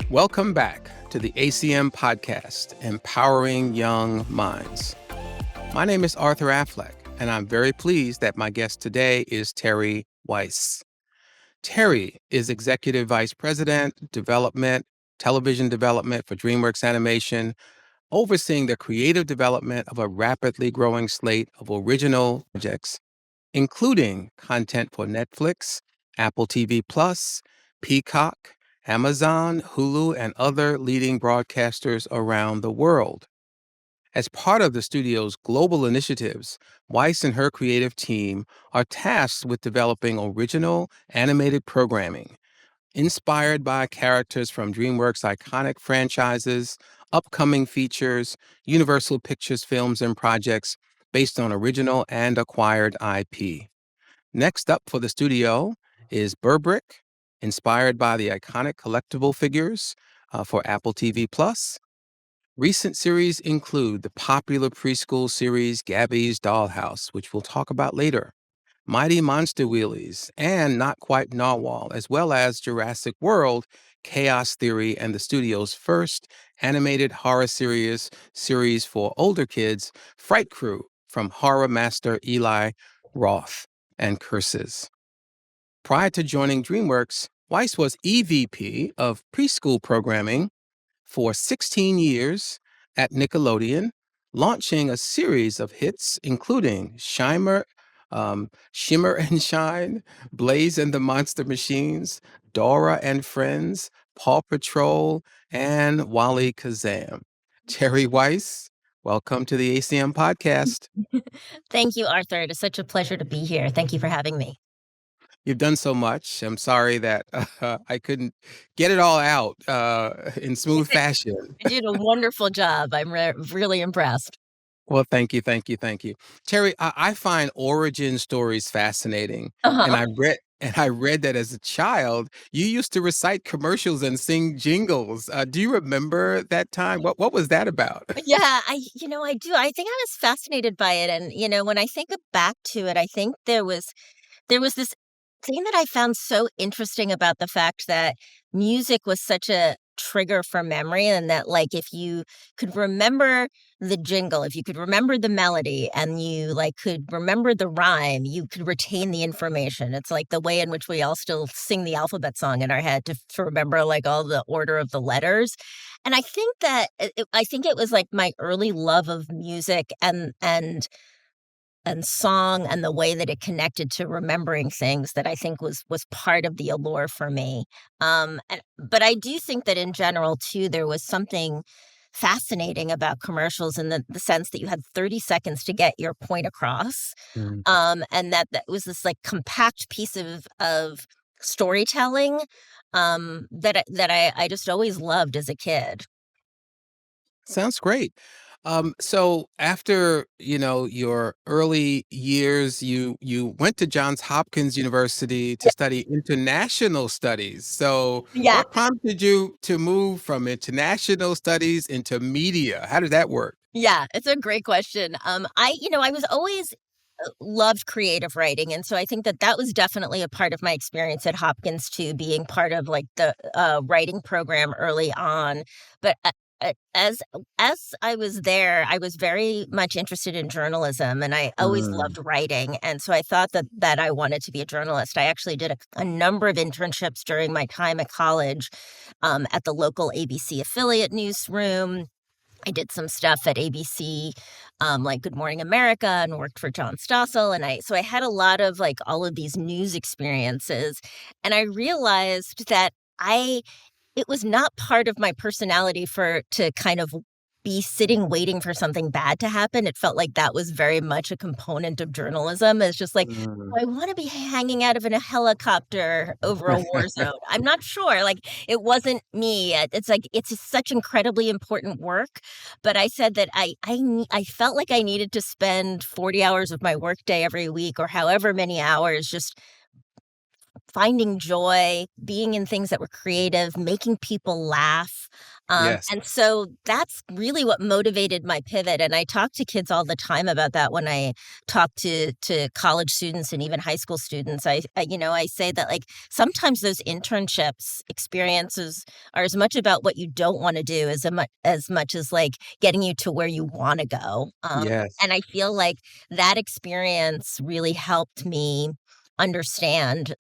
Welcome back to the ACM podcast, Empowering Young Minds. My name is Arthur Affleck, and I'm very pleased that my guest today is Teri Weiss. Teri is Executive Vice President, Television Development for DreamWorks Animation, overseeing the creative development of a rapidly growing slate of original projects, including content for Netflix, Apple TV Plus, Peacock, Amazon, Hulu, and other leading broadcasters around the world. As part of the studio's global initiatives, Weiss and her creative team are tasked with developing original animated programming inspired by characters from DreamWorks' iconic franchises, upcoming features, Universal Pictures films and projects based on original and acquired IP. Next up for the studio is Burbrick, inspired by the iconic collectible figures for Apple TV Plus. Recent series include the popular preschool series Gabby's Dollhouse, which we'll talk about later, Mighty Monster Wheelies, and Not Quite Narwhal, as well as Jurassic World, Chaos Theory, and the studio's first animated horror series for older kids, Fright Crew, from horror master Eli Roth, and Curses. Prior to joining DreamWorks, Weiss was EVP of preschool programming for 16 years at Nickelodeon, launching a series of hits, including Shimmer and Shine, Blaze and the Monster Machines, Dora and Friends, Paw Patrol, and Wally Kazam. Teri Weiss, welcome to the ACM podcast. Thank you, Arthur. It is such a pleasure to be here. Thank you for having me. You've done so much. I'm sorry that I couldn't get it all out in smooth fashion. You did a wonderful job. I'm really impressed. Well, thank you. Teri, I find origin stories fascinating. And Uh-huh. I read that as a child, you used to recite commercials and sing jingles. Do you remember that time? What was that about? Yeah, I do. I think I was fascinated by it. And, when I think back to it, I think there was this thing that I found so interesting about the fact that music was such a trigger for memory, and that, like, if you could remember the jingle, if you could remember the melody, and you, like, could remember the rhyme, you could retain the information. It's like the way in which we all still sing the alphabet song in our head to remember, like, all the order of the letters. And I think that I think it was, like, my early love of music and song and the way that it connected to remembering things that I think was part of the allure for me. But I do think that in general too, there was something fascinating about commercials in the sense that you had 30 seconds to get your point across. Mm. And that was this, like, compact piece of storytelling, that I just always loved as a kid. Sounds great. So after, your early years, you went to Johns Hopkins University to study international studies. So Yeah. what prompted you to move from international studies into media? How did that work? Yeah, it's a great question. I was always loved creative writing, and so I think that that was definitely a part of my experience at Hopkins too, being part of, like, the writing program early on. But as I was there, I was very much interested in journalism, and I always Mm. loved writing, and so I thought that I wanted to be a journalist. I actually did a number of internships during my time at college, at the local ABC affiliate newsroom. I did some stuff at ABC, like Good Morning America, and worked for John Stossel, and I had a lot of, like, all of these news experiences, and I realized that I it was not part of my personality for to kind of be sitting waiting for something bad to happen. It felt like that was very much a component of journalism. It's just like, Mm. "Do I wanna be hanging out of in a helicopter over a war zone?" I'm not sure, like, it wasn't me. It's like, it's just such incredibly important work, but I said that I felt like I needed to spend 40 hours of my workday every week, or however many hours, just finding joy, being in things that were creative, making people laugh, Yes. And so that's really what motivated my pivot, and I talk to kids all the time about that when I talk to college students and even high school students. I say that, like, sometimes those internships experiences are as much about what you don't wanna do as much as, like, getting you to where you wanna go, Yes. and I feel like that experience really helped me understand,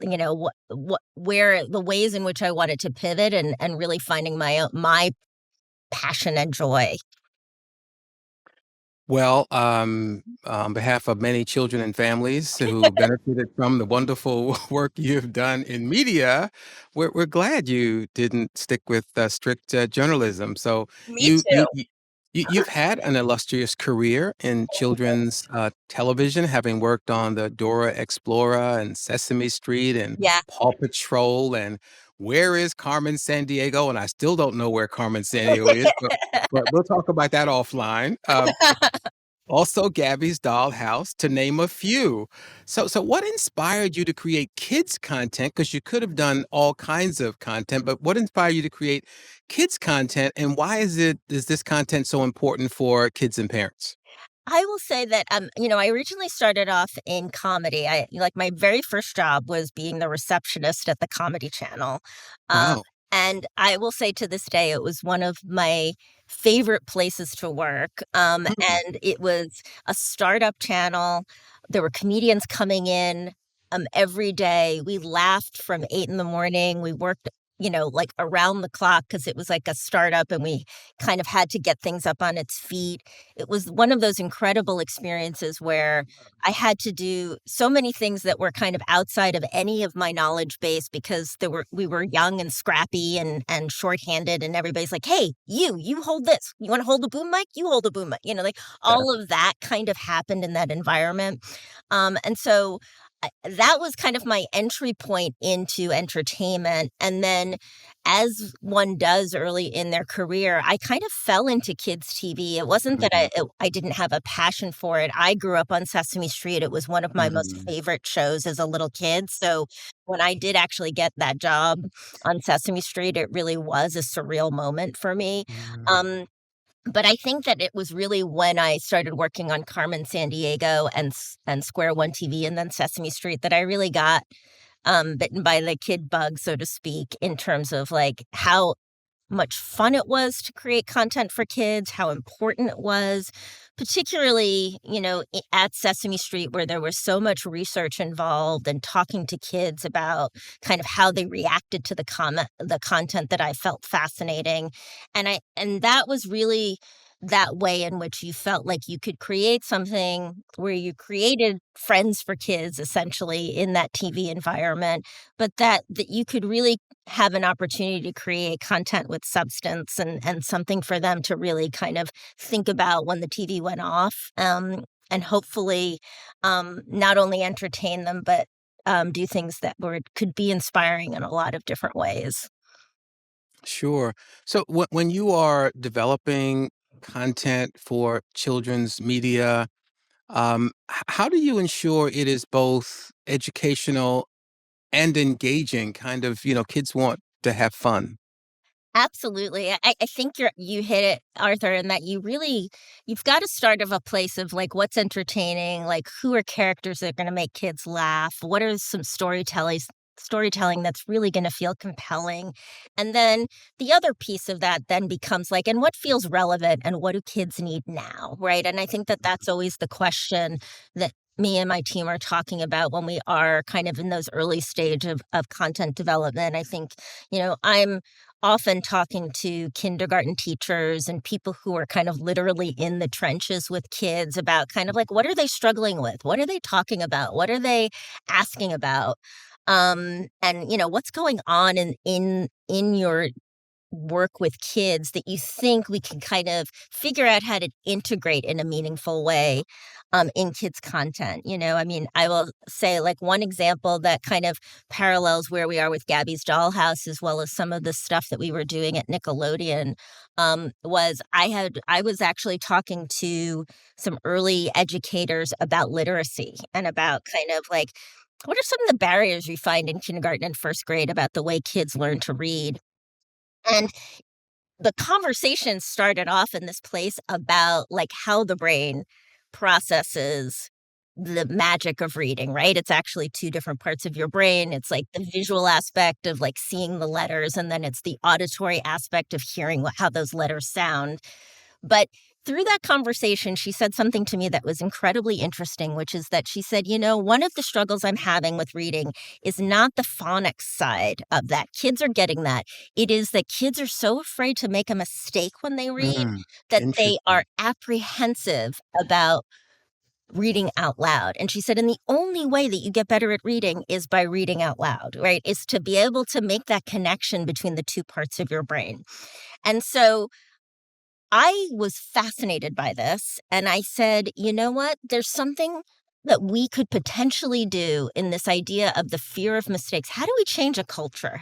what where the ways in which I wanted to pivot and really finding my passion and joy. Well, on behalf of many children and families who benefited from the wonderful work you've done in media, we're glad you didn't stick with strict journalism. So Me you you too. you you've had an illustrious career in children's television, having worked on the Dora Explorer and Sesame Street and Yeah. Paw Patrol and Where is Carmen San Diego? And I still don't know where Carmen San Diego is, but we'll talk about that offline. Also Gabby's Dollhouse, to name a few. So what inspired you to create kids content? Because you could have done all kinds of content, but what inspired you to create kids content, and why is this content so important for kids and parents? I will say that, I originally started off in comedy. My very first job was being the receptionist at the Comedy Channel. Um, Wow. and I will say to this day, it was one of my favorite places to work. Mm, And it was a startup channel. There were comedians coming in every day. We laughed from 8 in the morning. We worked, like around the clock because it was like a startup and we kind of had to get things up on its feet. It was one of those incredible experiences where I had to do so many things that were kind of outside of any of my knowledge base because we were young and scrappy and shorthanded, and everybody's like, "Hey, you hold this. You want to hold the boom mic? You hold the boom mic." Like all of that kind of happened in that environment. And so that was kind of my entry point into entertainment. And then, as one does early in their career, I kind of fell into kids' TV. It wasn't that mhm, I didn't have a passion for it. I grew up on Sesame Street. It was one of my most mhm, favorite shows as a little kid. So when I did actually get that job on Sesame Street, it really was a surreal moment for me. mm, Um, but I think that it was really when I started working on Carmen Sandiego and Square One TV and then Sesame Street that I really got, bitten by the kid bug, so to speak, in terms of, like, how much fun it was to create content for kids, how important it was, particularly, at Sesame Street where there was so much research involved and talking to kids about kind of how they reacted to the content that I felt fascinating. And that was really that way in which you felt like you could create something where you created friends for kids essentially in that TV environment, but that you could really have an opportunity to create content with substance and something for them to really kind of think about when the TV went off, and hopefully, not only entertain them, but, do things that could be inspiring in a lot of different ways. sure. So when you are developing content for children's media, how do you ensure it is both educational and engaging? Kind of, kids want to have fun. Absolutely. I think you hit it, Arthur, in that you've got to start of a place of, like, what's entertaining, like, who are characters that are gonna make kids laugh, what are some storytelling that's really gonna feel compelling, and then the other piece of that then becomes, like, and what feels relevant and what do kids need now, right? And I think that that's always the question that me and my team are talking about when we are kind of in those early stage of content development. I think, I'm often talking to kindergarten teachers and people who are kind of literally in the trenches with kids about kind of like what are they struggling with? What are they talking about? What are they asking about? And what's going on in your work with kids that you think we can kind of figure out how to integrate in a meaningful way in kids content. I mean, I will say, like, one example that kind of parallels where we are with Gabby's Dollhouse as well as some of the stuff that we were doing at Nickelodeon, was I was actually talking to some early educators about literacy and about kind of like what are some of the barriers you find in kindergarten and first grade about the way kids learn to read. And the conversation started off in this place about like how the brain processes the magic of reading, right? It's actually two different parts of your brain. It's like the visual aspect of like seeing the letters, and then it's the auditory aspect of hearing how those letters sound. But through that conversation, she said something to me that was incredibly interesting, which is that she said, one of the struggles I'm having with reading is not the phonics side of that. Kids are getting that. It is that kids are so afraid to make a mistake when they read Mm, that they are interesting. apprehensive about reading out loud. And she said, and the only way that you get better at reading is by reading out loud, right? Is to be able to make that connection between the two parts of your brain. And so I was fascinated by this, and I said, "You know what? There's something that we could potentially do in this idea of the fear of mistakes. How do we change a culture?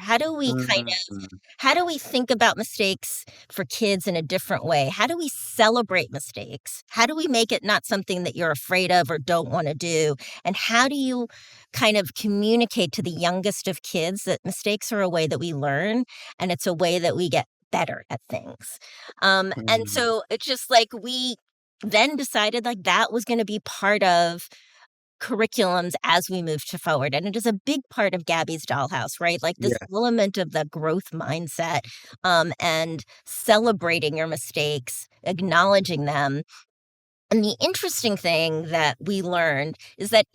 Mm, How do we think about mistakes for kids in a different way? How do we celebrate mistakes? How do we make it not something that you're afraid of or don't wanna do? And how do you kind of communicate to the youngest of kids that mistakes are a way that we learn, and it's a way that we get better at things?" And mm, so it's just like we then decided like that was gonna be part of curriculums as we move to forward, and it is a big part of Gabby's Dollhouse, right? Like, this yeah, element of the growth mindset, and celebrating your mistakes, acknowledging them, and the interesting thing that we learned is that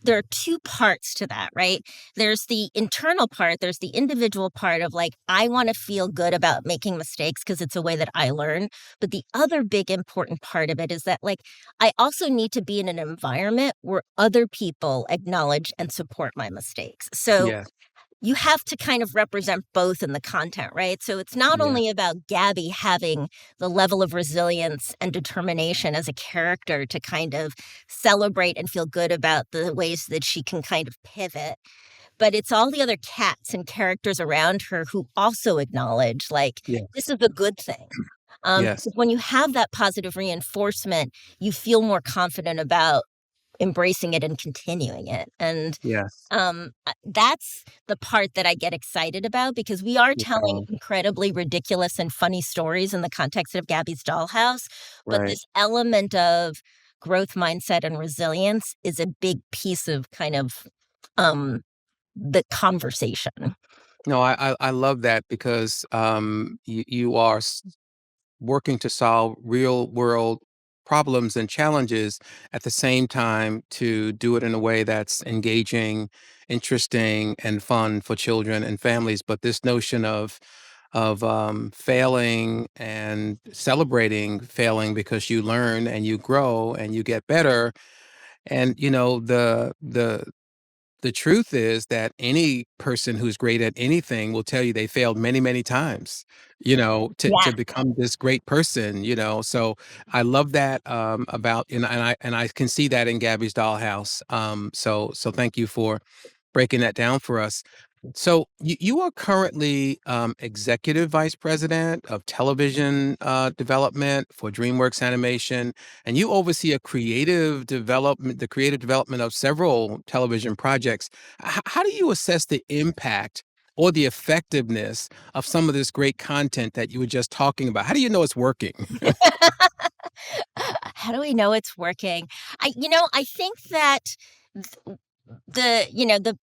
there are 2 parts to that, right? There's the internal part, there's the individual part of like, I wanna feel good about making mistakes because it's a way that I learn. But the other big important part of it is that like, I also need to be in an environment where other people acknowledge and support my mistakes. So yeah, you have to kind of represent both in the content, right? So it's not yeah, only about Gabby having the level of resilience and determination as a character to kind of celebrate and feel good about the ways that she can kind of pivot, but it's all the other cats and characters around her who also acknowledge, like, this yes, is a good thing. yes, Because when you have that positive reinforcement, you feel more confident about embracing it and continuing it. And yes. that's the part that I get excited about because we are telling Uh, incredibly ridiculous and funny stories in the context of Gabby's Dollhouse, but right. this element of growth mindset and resilience is a big piece of kind of, um, the conversation. No, I love that because, you are working to solve real world problems and challenges at the same time to do it in a way that's engaging, interesting, and fun for children and families. But this notion of failing and celebrating failing because you learn and you grow and you get better. And the truth is that any person who's great at anything will tell you they failed many, many times, to Yeah. become this great person, So I love that about and I can see that in Gabby's Dollhouse. So thank you for breaking that down for us. So you are currently executive vice president of television development for DreamWorks Animation, and you oversee the creative development of several television projects. How do you assess the impact or the effectiveness of some of this great content that you were just talking about? How do you know it's working? How do we know it's working? I think that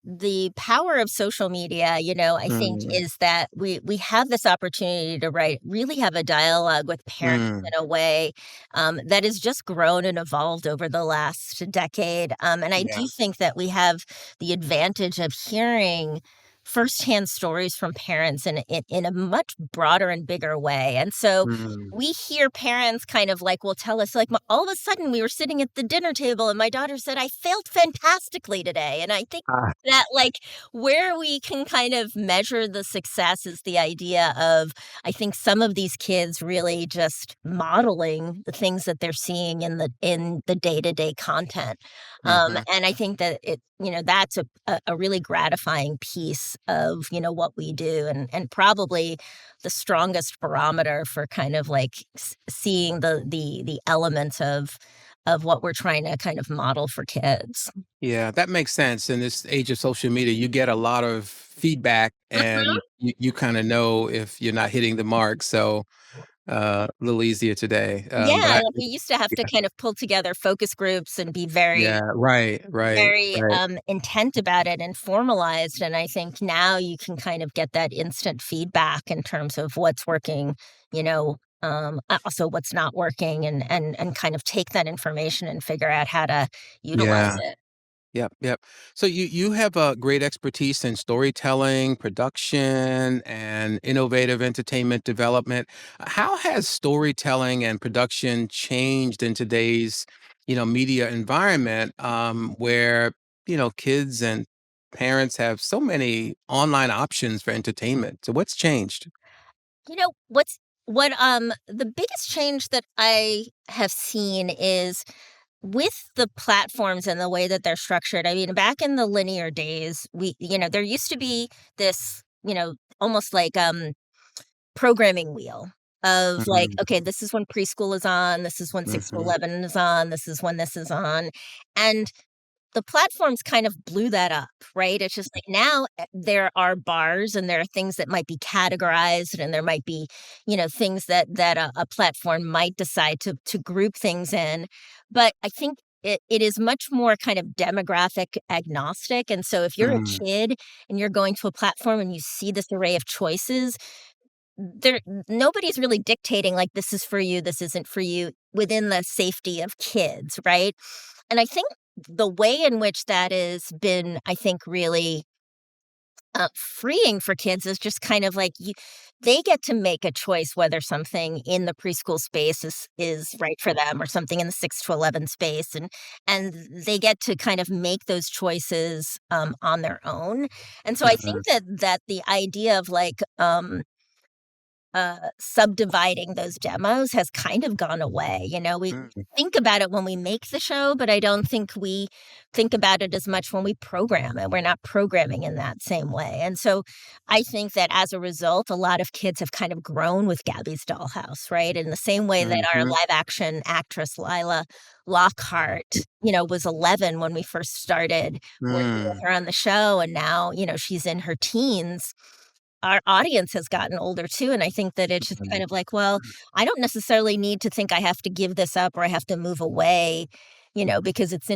the power of social media, I think Mm, is that we have this opportunity to really have a dialogue with parents mm, in a way that has just grown and evolved over the last decade. And I yeah. do think that we have the advantage of hearing firsthand stories from parents in a much broader and bigger way. And so Mm, we hear parents kind of like will tell us like all of a sudden we were sitting at the dinner table and my daughter said I failed fantastically today. And I think ah, that like where we can kind of measure the success is the idea of I think some of these kids really just modeling the things that they're seeing in the day-to-day content. mhm. And I think that that's a really gratifying piece of what we do, and probably the strongest barometer for kind of like seeing the elements of what we're trying to kind of model for kids. Yeah, that makes sense. In this age of social media, you get a lot of feedback, Mhm. and you kinda know if you're not hitting the mark, so, a little easier today, but Yeah, I like, we used to have to yeah, kind of pull together focus groups and be yeah, very, right, intent about it and formalized, and I think now you can kind of get that instant feedback in terms of what's working, also what's not working and kind of take that information and figure out how to utilize yeah. it. Yep, yep. So you have a great expertise in storytelling, production, and innovative entertainment development. How has storytelling and production changed in today's, media environment, where kids and parents have so many online options for entertainment? So what's changed? The biggest change that I have seen is with the platforms and the way that they're structured. I mean, back in the linear days, there used to be this, almost like programming wheel of like, Mhm, okay, this is when preschool is on, this is when 6 to mhm, 11 is on, this is when this is on. And the platforms kind of blew that up, right? It's just like now there are bars and there are things that might be categorized and there might be, things that a platform might decide to group things in. But I think it is much more kind of demographic agnostic. And so if you're mm, a kid and you're going to a platform and you see this array of choices, there nobody's really dictating like this is for you, this isn't for you within the safety of kids, right? And I think the way in which that has been, I think, really freeing for kids is just kind of like they get to make a choice whether something in the preschool space is right for them or something in the 6 to 11 space, and they get to kind of make those choices on their own. And so I think mhm, that the idea of like subdividing those demos has kind of gone away. We mm, think about it when we make the show, but I don't think we think about it as much when we program it. We're not programming in that same way. And so I think that as a result, a lot of kids have kind of grown with Gabby's Dollhouse, right? In the same way that our mhm, live action actress Lila Lockhart, was 11 when we first started working with mm, her on the show. And now, she's in her teens. Our audience has gotten older too, and I think that it's just mhm. kind of like, well, I don't necessarily need to think I have to give this up or I have to move away, because it's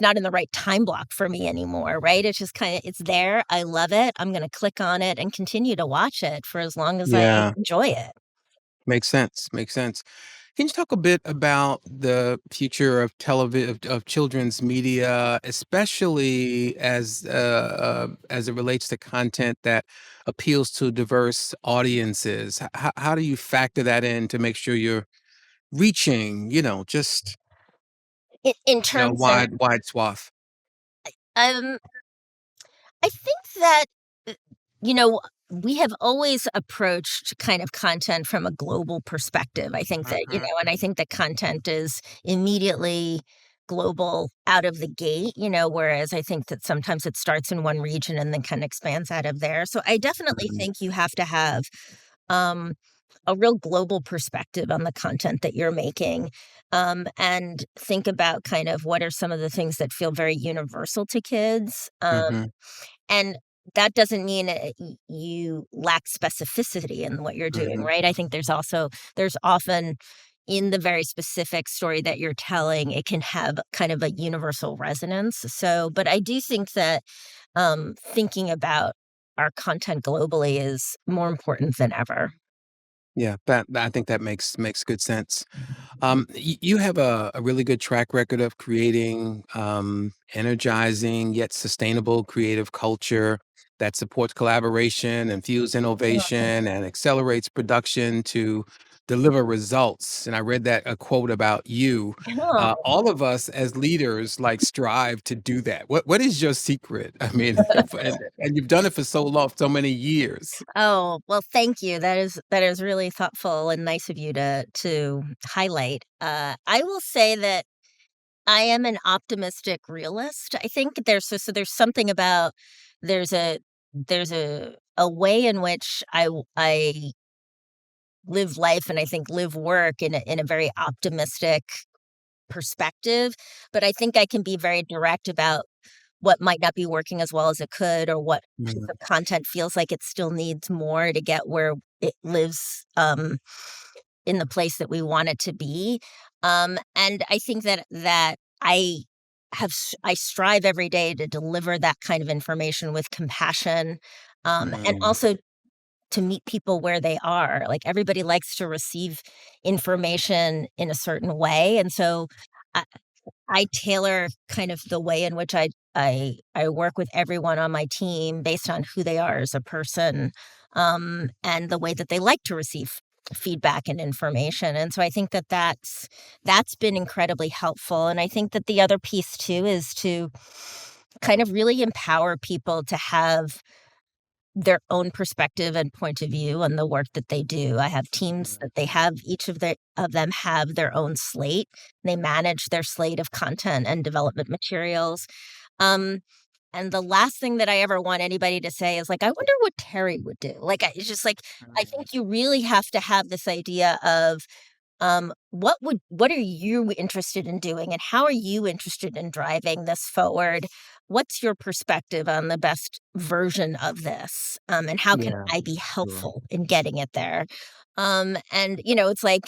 not in the right time block for me anymore, right? It's just kinda it's there, I love it, I'm gonna click on it and continue to watch it for as long as I Yeah. enjoy it. Makes sense, makes sense. Can you talk a bit about the future of children's media, especially as it relates to content that appeals to diverse audiences? How do you factor that in to make sure you're reaching, just, In terms of wide swath? um I think that, uh, you know, we have always approached kind of content from a global perspective. I think that, Mhm, and I think that content is immediately global out of the gate, whereas I think that sometimes it starts in one region and then kind of expands out of there. So I definitely mhm, think you have to have um, a real global perspective on the content that you're making, and think about kind of what are some of the things that feel very universal to kids. mhm, And that doesn't mean you lack specificity in what you're doing, mhm. right? I think there's often in the very specific story that you're telling, it can have kind of a universal resonance. So, but I do think that thinking about our content globally is more important than ever. Yeah, I think that makes good sense. You have a really good track record of creating energizing yet sustainable creative culture that supports collaboration and fuels innovation and accelerates production to deliver results. And I read that a quote about you. Oh, All of us as leaders like strive to do that. What is your secret? I mean, and you've done it for so long, so many years. oh, well, thank you. That is really thoughtful and nice of you to highlight. I will say that I am an optimistic realist. I think there's something about there's a way in which I live life and I think live work in a very optimistic perspective, but I think I can be very direct about what might not be working as well as it could, or what piece Mhm. of content feels like it still needs more to get where it lives, in the place that we want it to be. And I think that I strive every day to deliver that kind of information with compassion, and Mm. also to meet people where they are. Like, everybody likes to receive information in a certain way, and so I I tailor kind of the way in which I work with everyone on my team based on who they are as a person, and the way that they like to receive feedback and information, and so I think that that's been incredibly helpful, and I think that the other piece too is to kind of really empower people to have their own perspective and point of view on the work that they do. I have teams Mm. that they have each of them have their own slate. They manage their slate of content and development materials. Um, and the last thing that I ever want anybody to say is like, "I wonder what Terry would do." Like, it's just like, I Mm. think you really have to have this idea of what are you interested in doing, and how are you interested in driving this forward? What's your perspective on the best version of this? And how can Yeah, I be sure. helpful in getting it there? And it's like,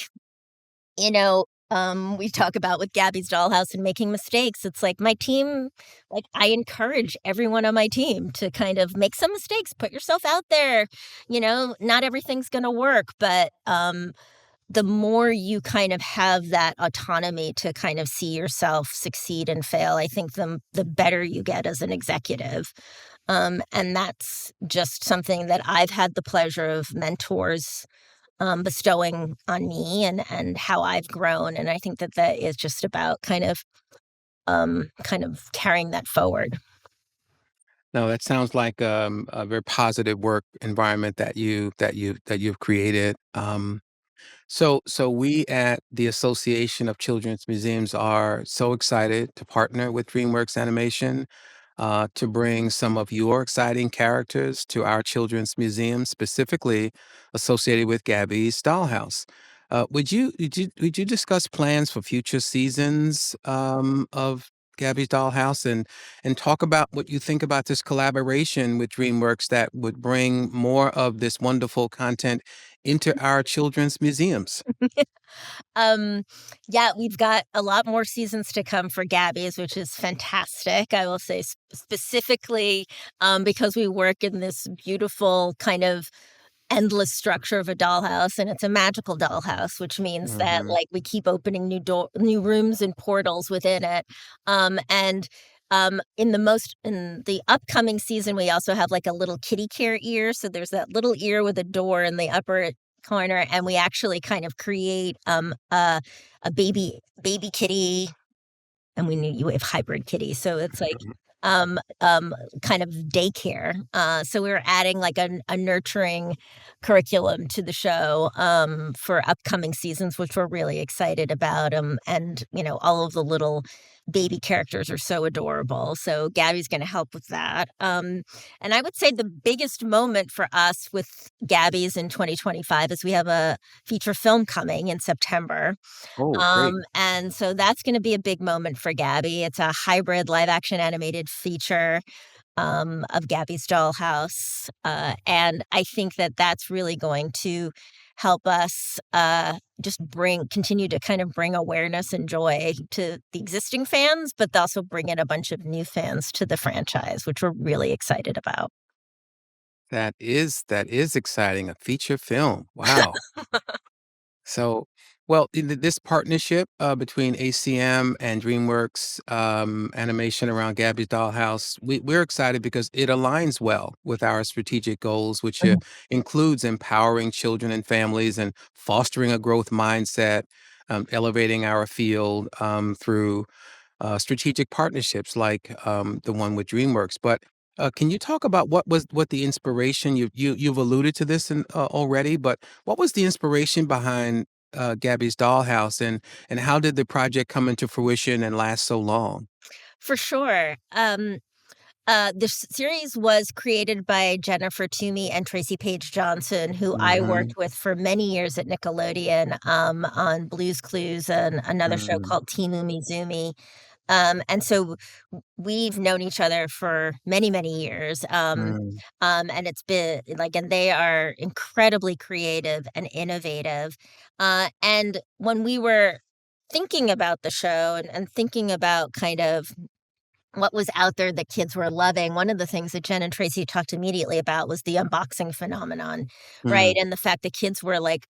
we talk about with Gabby's Dollhouse and making mistakes. It's like my team, like, I encourage everyone on my team to kind of make some mistakes, put yourself out there. Not everything's going to work, but the more you kind of have that autonomy to kind of see yourself succeed and fail, I think the better you get as an executive. And that's just something that I've had the pleasure of mentors bestowing on me, and how I've grown. And I think that that is just about kind of carrying that forward. No, that sounds like, a very positive work environment that you've created. So we at the Association of Children's Museums are so excited to partner with DreamWorks Animation, to bring some of your exciting characters to our children's museum, specifically associated with Gabby's Dollhouse. Would you discuss plans for future seasons, of Gabby's Dollhouse, and talk about what you think about this collaboration with DreamWorks that would bring more of this wonderful content into our children's museums? Um, yeah, we've got a lot more seasons to come for Gabby's, which is fantastic. I will say specifically, because we work in this beautiful kind of endless structure of a dollhouse, and it's a magical dollhouse, which means that, Mhm. like, we keep opening new rooms and portals within it. And in the upcoming season, we also have like a little kitty care ear. So there's that little ear with a door in the upper corner, and we actually kind of create a baby kitty, and we have hybrid kitties, so it's like, Mhm. kind of daycare. So we're adding like a nurturing curriculum to the show, for upcoming seasons, which we're really excited about. And all of the little baby characters are so adorable. So Gabby's going to help with that. And I would say the biggest moment for us with Gabby's in 2025 is we have a feature film coming in September, Oh, great. and so that's gonna be a big moment for Gabby. It's a hybrid live action animated feature, of Gabby's Dollhouse, and I think that that's really going to help us, just bring continue to kind of bring awareness and joy to the existing fans, but also bring in a bunch of new fans to the franchise, which we're really excited about. That is exciting, a feature film. Wow. So, well, this partnership, between ACM and DreamWorks, Animation around Gabby's Dollhouse, we're excited because it aligns well with our strategic goals, which, includes empowering children and families and fostering a growth mindset, elevating our field, through strategic partnerships like, the one with DreamWorks. But can you talk about what the inspiration you've alluded to this already, but what was the inspiration behind Gabby's Dollhouse, and how did the project come into fruition and last so long? For sure. This series was created by Jennifer Toomey and Tracy Page Johnson, who I Hmm. worked with for many years at Nickelodeon, on Blue's Clues and another show Hmm. called Team Umizoomi. And so we've known each other for many, many years. Mm, And it's been like, and they are incredibly creative and innovative. And when we were thinking about the show and thinking about kind of what was out there that kids were loving, one of the things that Jen and Tracy talked immediately about was the unboxing phenomenon, right? mm, And the fact that kids were, like,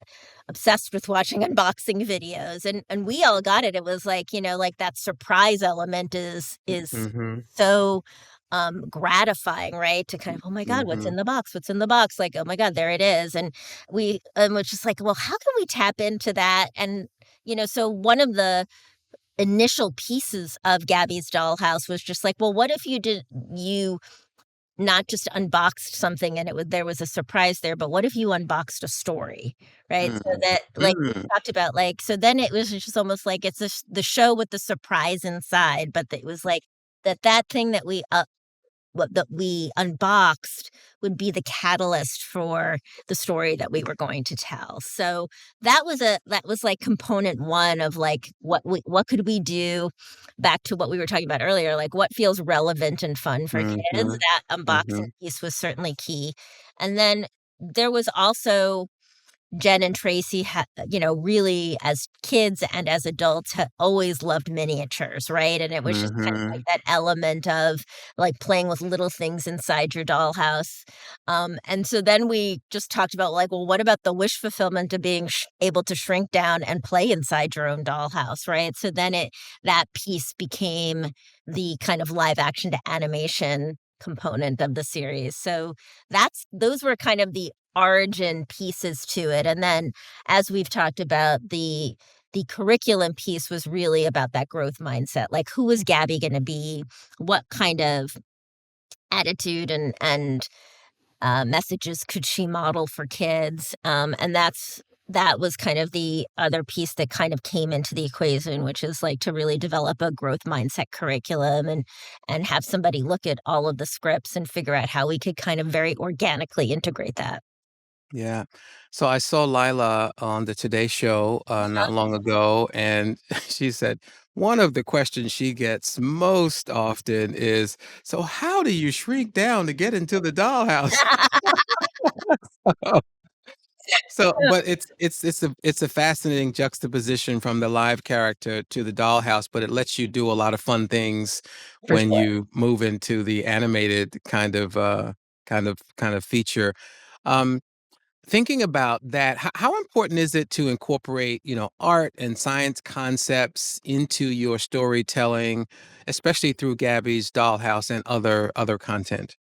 obsessed with watching unboxing videos, and we all got it. It was like, like, that surprise element is mhm, so, gratifying, right? To kind of, "Oh my god, what's mhm, in the box? What's in the box?" Like, "Oh my god, there it is," and we're just like, "Well, how can we tap into that?" And, so one of the initial pieces of Gabby's Dollhouse was just like, well, what if you not just unboxed something and there was a surprise there, but what if you unboxed a story, right? So mm, that, like, we mm, talked about, like, so then it was just almost like it's the show with the surprise inside, but it was like that thing that what that we unboxed would be the catalyst for the story that we were going to tell. So that was like component 1 of like what could we do, back to what we were talking about earlier, like what feels relevant and fun for kids. mhm, That unboxing mhm, piece was certainly key. And then there was also Jen and Tracy, really as kids and as adults, always loved miniatures, right? And it was just kind of like mhm, that element of like playing with little things inside your dollhouse. And so then we just talked about like, well, what about the wish fulfillment of being able to shrink down and play inside your own dollhouse, right? So then that piece became the kind of live action to animation component of the series. So those were kind of the origin pieces to it. And then as we've talked about, the curriculum piece was really about that growth mindset. Like who was Gabby going to be? What kind of attitude and messages could she model for kids? And that was kind of the other piece that kind of came into the equation, which is like to really develop a growth mindset curriculum and have somebody look at all of the scripts and figure out how we could kind of very organically integrate that. yeah. So I saw Lila on the Today Show, not long ago, and she said one of the questions she gets most often is, "So how do you shrink down to get into the dollhouse?" So, but it's a fascinating juxtaposition from the live character to the dollhouse, but it lets you do a lot of fun things For when sure. you move into the animated kind of feature. Um, Thinking about that, how important is it to incorporate, art and science concepts into your storytelling, especially through Gabby's Dollhouse and other content?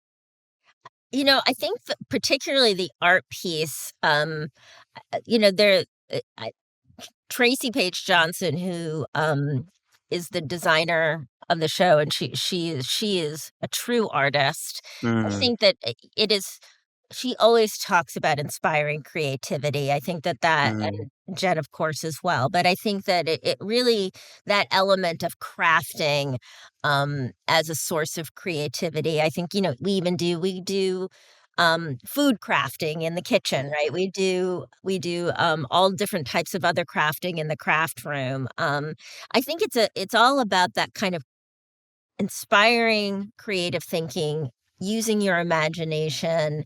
I think particularly the art piece, there, Tracy Page Johnson, who is the designer of the show, and she is a true artist. I Mm, think that it is. She always talks about inspiring creativity. I think that mm, and Jen, of course, as well. But I think that it really that element of crafting as a source of creativity. I think we do food crafting in the kitchen, right? We do all different types of other crafting in the craft room. I think it's all about that kind of inspiring creative thinking, using your imagination,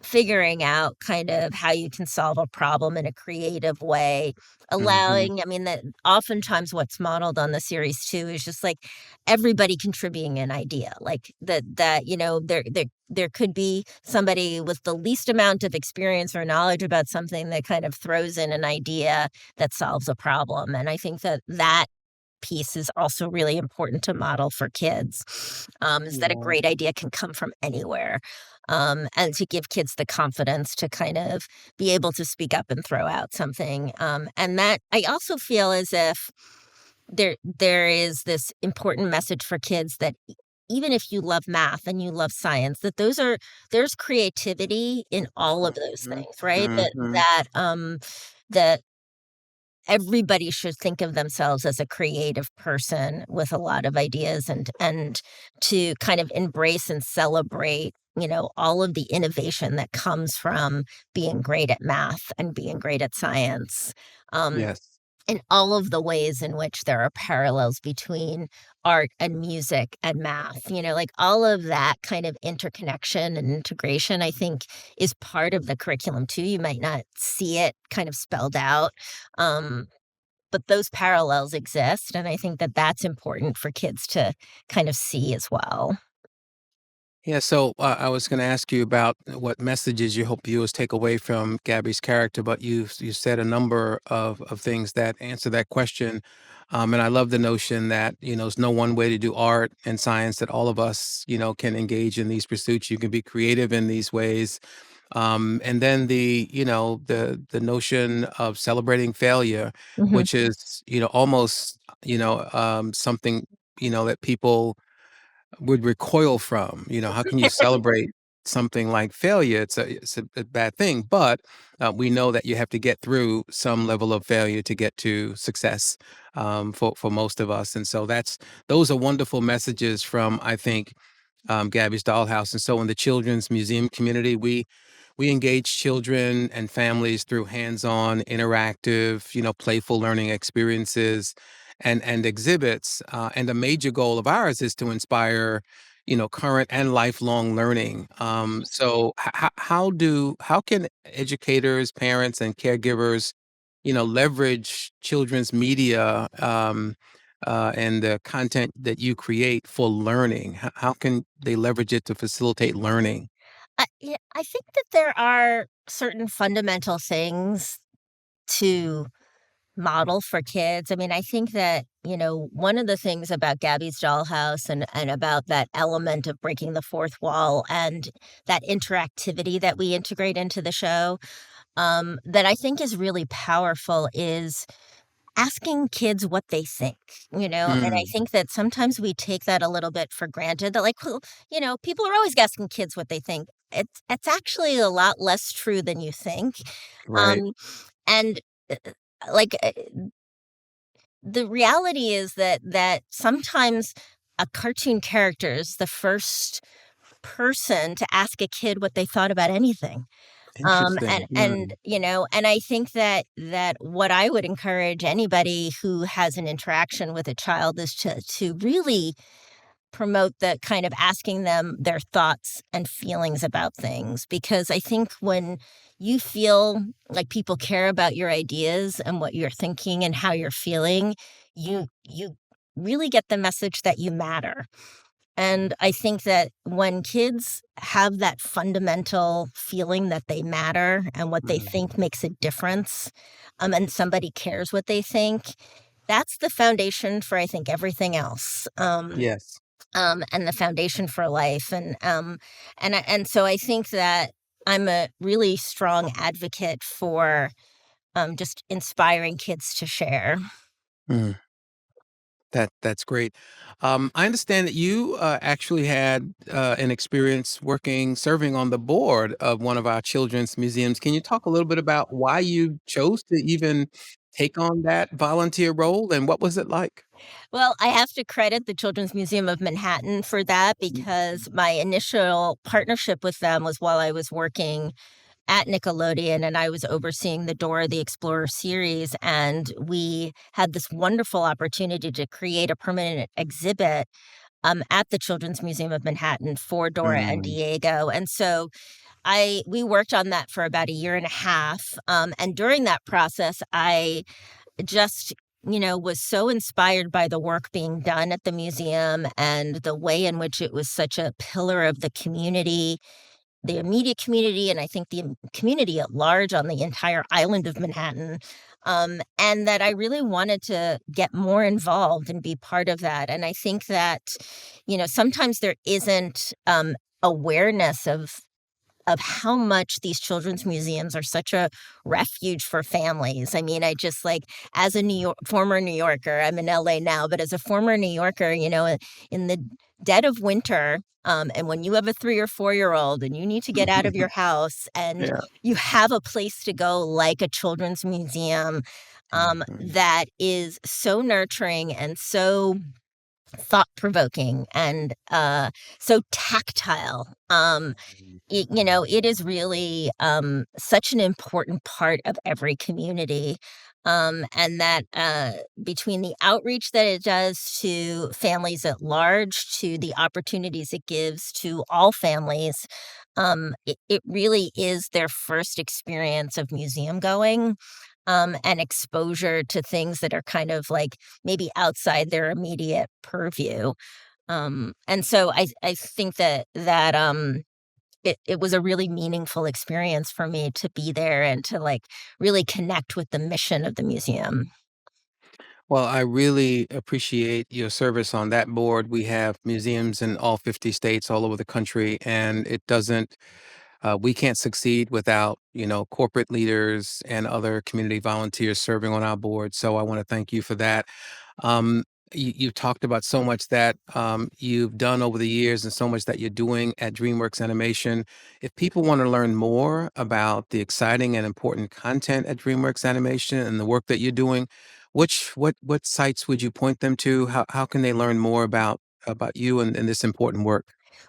figuring out kind of how you can solve a problem in a creative way, mhm. allowing, I mean, that oftentimes what's modeled on the series too is just like everybody contributing an idea, like there could be somebody with the least amount of experience or knowledge about something that kind of throws in an idea that solves a problem. And I think that piece is also really important to model for kids, is that a Yeah. great idea can come from anywhere, and to give kids the confidence to kind of be able to speak up and throw out something, and that I also feel as if there is this important message for kids that even if you love math and you love science, that there's creativity in all of those Mhm, things, right? mhm. That everybody should think of themselves as a creative person with a lot of ideas and to kind of embrace and celebrate, all of the innovation that comes from being great at math and being great at science. Um, Yes. in all of the ways in which there are parallels between art and music and math, like all of that kind of interconnection and integration, I think, is part of the curriculum too. You might not see it kind of spelled out, um, but those parallels exist. And I think that that's important for kids to kind of see as well. Yeah, so I was going to ask you about what messages you hope viewers take away from Gabby's character, but you said a number of things that answer that question, and I love the notion that there's no one way to do art and science. That all of us can engage in these pursuits. You can be creative in these ways, and then the notion of celebrating failure, Mhm. which is almost something that people would recoil from. How can you celebrate something like failure? It's a bad thing, but we know that you have to get through some level of failure to get to success, for most of us. And so those are wonderful messages from, I think, Gabby's Dollhouse. And so in the children's museum community, we engage children and families through hands-on, interactive, playful learning experiences and exhibits. And a major goal of ours is to inspire, current and lifelong learning. So how can educators, parents, and caregivers, leverage children's media, and the content that you create for learning? How can they leverage it to facilitate learning? Yeah, I think that there are certain fundamental things to model for kids. I mean, I think that, one of the things about Gabby's Dollhouse and about that element of breaking the fourth wall and that interactivity that we integrate into the show, that I think is really powerful is asking kids what they think, and I Mm, think that sometimes we take that a little bit for granted that, like, well, people are always asking kids what they think. It's actually a lot less true than you think. right. Um, and like the reality is that sometimes a cartoon character is the first person to ask a kid what they thought about anything. Interesting. And I think that what I would encourage anybody who has an interaction with a child is to really promote the kind of asking them their thoughts and feelings about things, because I think when you feel like people care about your ideas and what you're thinking and how you're feeling, you really get the message that you matter. And I think that when kids have that fundamental feeling that they matter and what they Mm, think makes a difference, and somebody cares what they think, that's the foundation for, I think, everything else. yes. And the foundation for life. And so I think that I'm a really strong advocate for just inspiring kids to share. Mm, that's great. I understand that you actually had an experience serving on the board of one of our children's museums. Can you talk a little bit about why you chose to even take on that volunteer role, and what was it like? Well, I have to credit the Children's Museum of Manhattan for that, because my initial partnership with them was while I was working at Nickelodeon, and I was overseeing the Dora the Explorer series, and we had this wonderful opportunity to create a permanent exhibit at the Children's Museum of Manhattan for Dora and Mm, Diego. And so we worked on that for about a year and a half. And during that process, I just, was so inspired by the work being done at the museum and the way in which it was such a pillar of the community, the immediate community, and I think the community at large on the entire island of Manhattan. And that I really wanted to get more involved and be part of that. And I think that, sometimes there isn't awareness of how much these children's museums are such a refuge for families. I mean, I just like, as a former New Yorker, I'm in LA now, but as a former New Yorker, in the dead of winter, and when you have a 3 or 4 year old and you need to get out of your house and yeah. you have a place to go like a children's museum, Mhm. that is so nurturing and so thought-provoking and, so tactile. It is really, such an important part of every community, and that, between the outreach that it does to families at large, to the opportunities it gives to all families, it really is their first experience of museum going, and exposure to things that are kind of, like, maybe outside their immediate purview, and so I think it was a really meaningful experience for me to be there and to, like, really connect with the mission of the museum. Well, I really appreciate your service on that board. We have museums in all 50 states all over the country, and it doesn't we can't succeed without, corporate leaders and other community volunteers serving on our board. So I want to thank you for that. Um, you talked about so much that you've done over the years and so much that you're doing at DreamWorks Animation. If people want to learn more about the exciting and important content at DreamWorks Animation and the work that you're doing, what sites would you point them to? How can they learn more about you and this important work?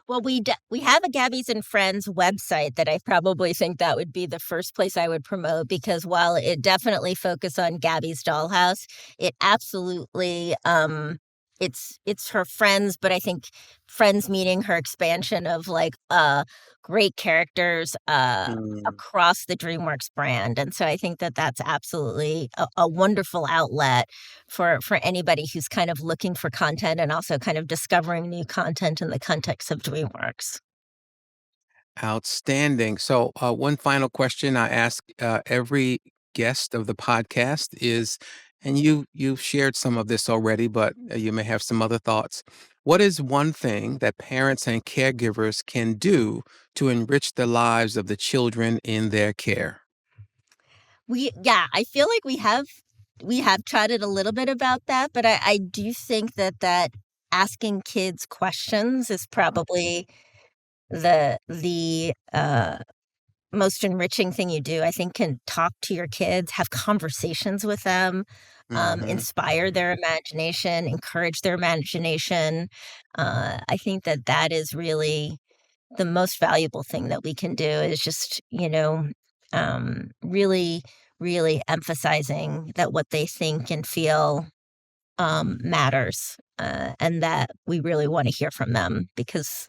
Well, we have a Gabby's and Friends website that I probably think that would be the first place I would promote because while it definitely focus on Gabby's Dollhouse, it absolutely, it's her friends, but I think friends meeting her expansion of, like, great characters, Mm. across the DreamWorks brand, and so I think that that's absolutely a wonderful outlet for anybody who's kind of looking for content and also kind of discovering new content in the context of DreamWorks. Outstanding. So, one final question I ask every guest of the podcast is, and you've shared some of this already, but you may have some other thoughts. What is one thing that parents and caregivers can do to enrich the lives of the children in their care? I feel like we have chatted a little bit about that, but I do think that asking kids questions is probably the most enriching thing you do. I think can talk to your kids, have conversations with them, Hmm. inspire their imagination, encourage their imagination. I think that is really the most valuable thing that we can do is just, really, really emphasizing that what they think and feel, matters, and that we really want to hear from them because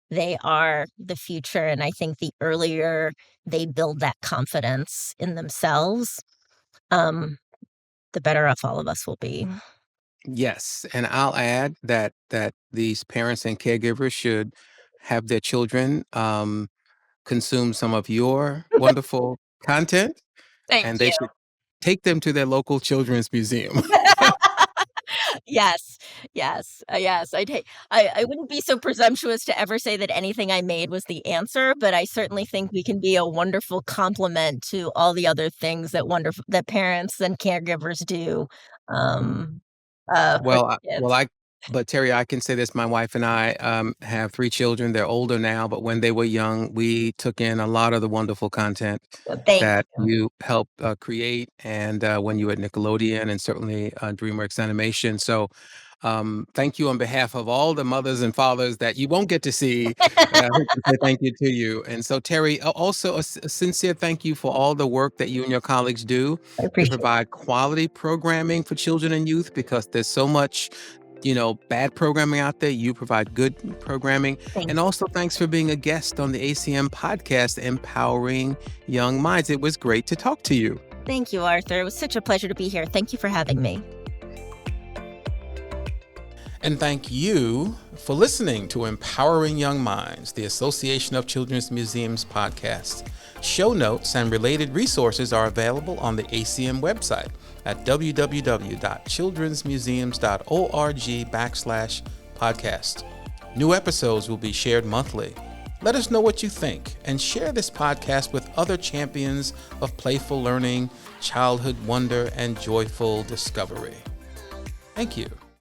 they are the future. And I think the earlier they build that confidence in themselves, um, the better off all of us will be. Yes, and I'll add that these parents and caregivers should have their children consume some of your wonderful content, Thank and they you. should take them to their local children's museum. Yes, yes, I wouldn't be so presumptuous to ever say that anything I made was the answer, but I certainly think we can be a wonderful complement to all the other things that parents and caregivers do, um, for Well, the kids. but Terry, I can say this, my wife and I, have 3 children, they're older now, but when they were young, we took in a lot of the wonderful content So thank that you. you helped, create and, when you were at Nickelodeon and certainly, DreamWorks Animation, so, thank you on behalf of all the mothers and fathers that you won't get to see, I hope to say thank you to you, and so Terry, also a sincere thank you for all the work that you and your colleagues do I to appreciate it. provide quality programming for children and youth because there's so much, bad programming out there. You provide good programming. Thank And also, thanks for being a guest on the ACM podcast, Empowering Young Minds. It was great to talk to you. Thank you, Arthur. It was such a pleasure to be here. Thank you for having me. And thank you for listening to Empowering Young Minds, the Association of Children's Museums podcast. Show notes and related resources are available on the ACM website at www.childrensmuseums.org/podcast. New episodes will be shared monthly. Let us know what you think and share this podcast with other champions of playful learning, childhood wonder, and joyful discovery. Thank you.